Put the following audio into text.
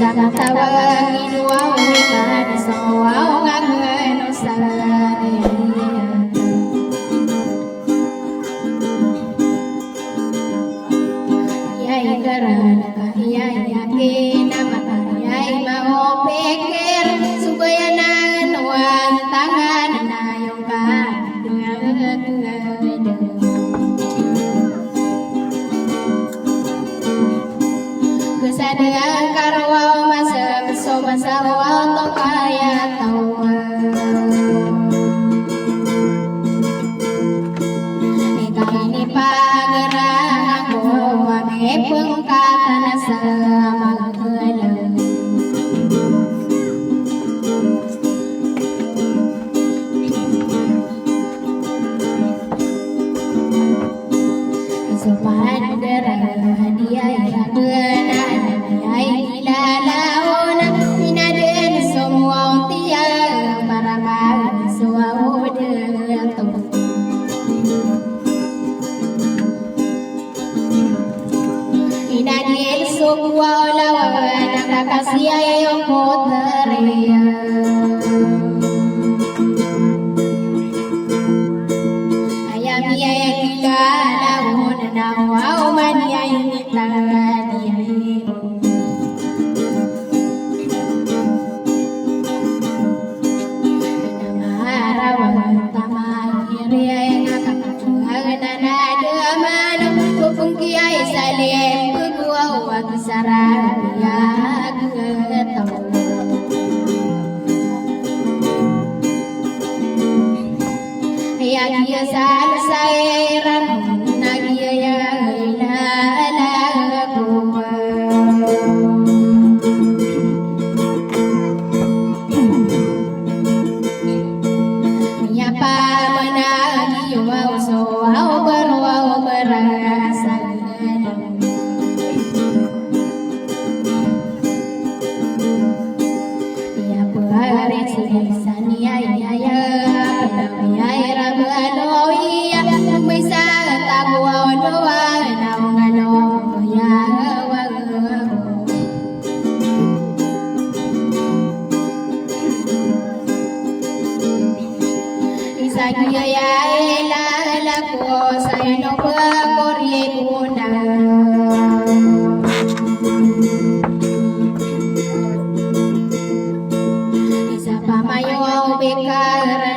sama tawagin wow ikan so wow ngangen usahane yai garan yai yakin mata yai mau pikir supaya nanuan tangan nayong ka kesadaan karwau masa beso masa wau to kaya tawa ini pagerang aku ame pengkatan sama kelang sopan derah dia ya benar ai lalaunan minaden semua tiang para mag suau detung inadil semua lawan kakasih ayo poteria ayam ya kita lawan nawau man ya ini Isa pa mayo bekar